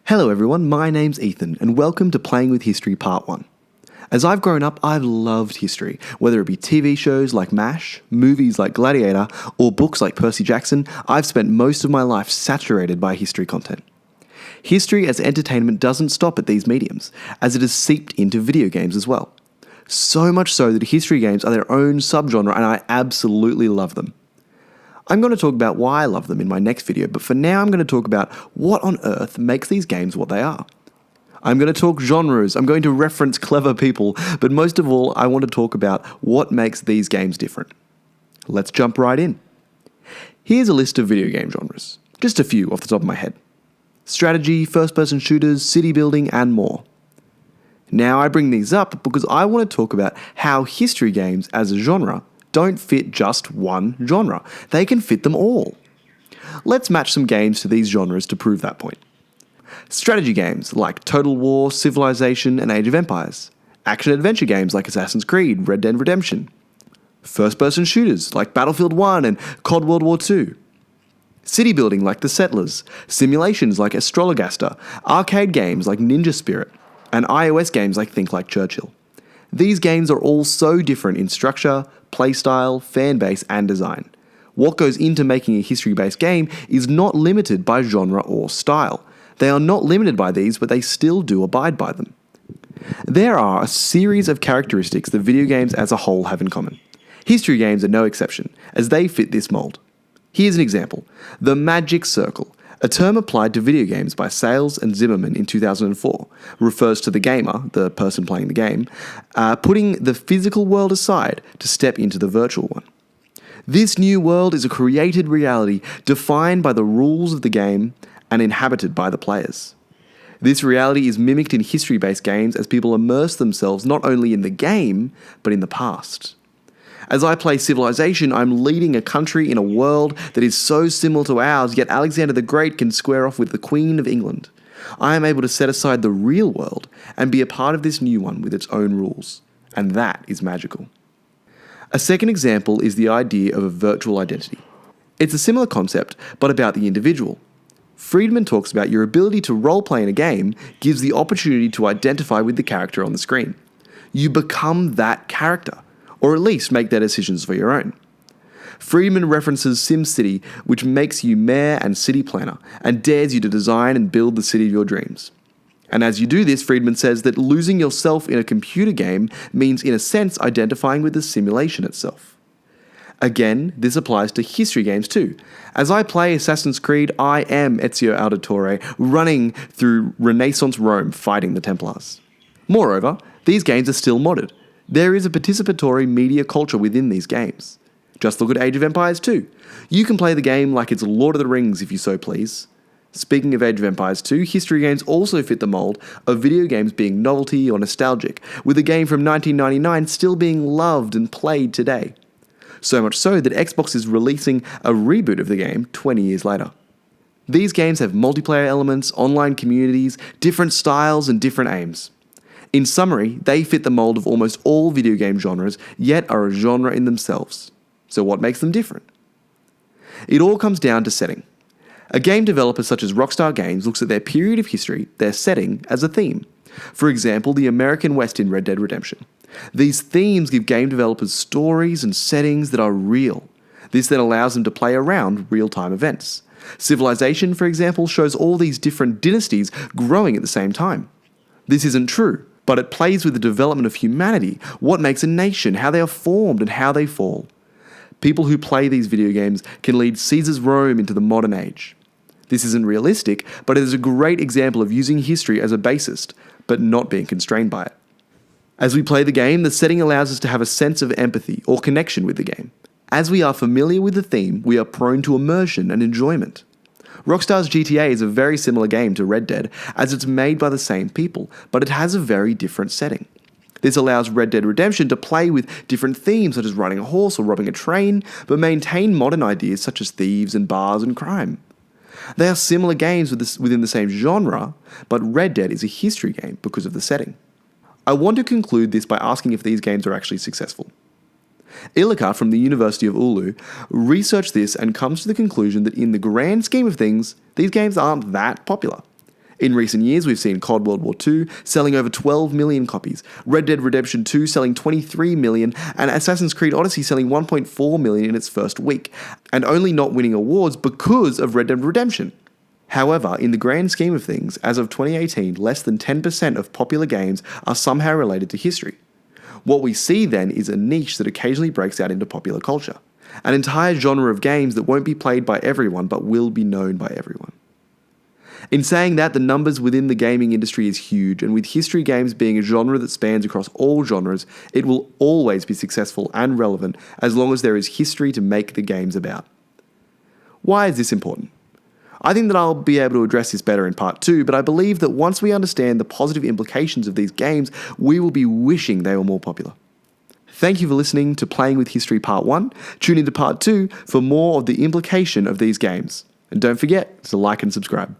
Hello everyone, my name's Ethan, and welcome to Playing with History Part 1. As I've grown up, I've loved history, whether it be TV shows like MASH, movies like Gladiator, or books like Percy Jackson. I've spent most of my life saturated by history content. History as entertainment doesn't stop at these mediums, as it has seeped into video games as well. So much so that history games are their own subgenre, and I absolutely love them. I'm going to talk about why I love them in my next video, but for now I'm going to talk about what on earth makes these games what they are. I'm going to talk genres, I'm going to reference clever people, but most of all, I want to talk about what makes these games different. Let's jump right in. Here's a list of video game genres, just a few off the top of my head. Strategy, first-person shooters, city building, and more. Now I bring these up because I want to talk about how history games as a genre don't fit just one genre. They can fit them all. Let's match some games to these genres to prove that point. Strategy games like Total War, Civilization, and Age of Empires. Action-adventure games like Assassin's Creed, Red Dead Redemption. First-person shooters like Battlefield 1 and COD World War II. City building like The Settlers. Simulations like Astrologaster. Arcade games like Ninja Spirit. And iOS games like Think Like Churchill. These games are all so different in structure, playstyle, fanbase, and design. What goes into making a history-based game is not limited by genre or style. They are not limited by these, but they still do abide by them. There are a series of characteristics that video games as a whole have in common. History games are no exception, as they fit this mold. Here's an example. The Magic Circle, a term applied to video games by Sales and Zimmerman in 2004, refers to the gamer, the person playing the game, putting the physical world aside to step into the virtual one. This new world is a created reality defined by the rules of the game and inhabited by the players. This reality is mimicked in history-based games as people immerse themselves not only in the game, but in the past. As I play Civilization, I'm leading a country in a world that is so similar to ours, yet Alexander the Great can square off with the Queen of England. I am able to set aside the real world and be a part of this new one with its own rules. And that is magical. A second example is the idea of a virtual identity. It's a similar concept, but about the individual. Friedman talks about your ability to roleplay in a game gives the opportunity to identify with the character on the screen. You become that character, or at least make their decisions for your own. Friedman references SimCity, which makes you mayor and city planner, and dares you to design and build the city of your dreams. And as you do this, Friedman says that losing yourself in a computer game means, in a sense, identifying with the simulation itself. Again, this applies to history games too. As I play Assassin's Creed, I am Ezio Auditore, running through Renaissance Rome fighting the Templars. Moreover, these games are still modded. There is a participatory media culture within these games. Just look at Age of Empires 2. You can play the game like it's Lord of the Rings if you so please. Speaking of Age of Empires 2, history games also fit the mold of video games being novelty or nostalgic, with a game from 1999 still being loved and played today. So much so that Xbox is releasing a reboot of the game 20 years later. These games have multiplayer elements, online communities, different styles, and different aims. In summary, they fit the mold of almost all video game genres, yet are a genre in themselves. So what makes them different? It all comes down to setting. A game developer such as Rockstar Games looks at their period of history, their setting, as a theme. For example, the American West in Red Dead Redemption. These themes give game developers stories and settings that are real. This then allows them to play around real-time events. Civilization, for example, shows all these different dynasties growing at the same time. This isn't true, but it plays with the development of humanity, what makes a nation, how they are formed, and how they fall. People who play these video games can lead Caesar's Rome into the modern age. This isn't realistic, but it is a great example of using history as a basis, but not being constrained by it. As we play the game, the setting allows us to have a sense of empathy or connection with the game. As we are familiar with the theme, we are prone to immersion and enjoyment. Rockstar's GTA is a very similar game to Red Dead, as it's made by the same people, but it has a very different setting. This allows Red Dead Redemption to play with different themes such as riding a horse or robbing a train, but maintain modern ideas such as thieves and bars and crime. They are similar games within the same genre, but Red Dead is a history game because of the setting. I want to conclude this by asking if these games are actually successful. Ilika from the University of Oulu researched this and comes to the conclusion that in the grand scheme of things, these games aren't that popular. In recent years, we've seen COD World War II selling over 12 million copies, Red Dead Redemption 2 selling 23 million, and Assassin's Creed Odyssey selling 1.4 million in its first week, and only not winning awards because of Red Dead Redemption. However, in the grand scheme of things, as of 2018, less than 10% of popular games are somehow related to history. What we see then is a niche that occasionally breaks out into popular culture, an entire genre of games that won't be played by everyone but will be known by everyone. In saying that, the numbers within the gaming industry is huge, and with history games being a genre that spans across all genres, it will always be successful and relevant as long as there is history to make the games about. Why is this important? I think that I'll be able to address this better in part 2, but I believe that once we understand the positive implications of these games, we will be wishing they were more popular. Thank you for listening to Playing with History Part 1. Tune into Part 2 for more of the implication of these games. And don't forget to like and subscribe.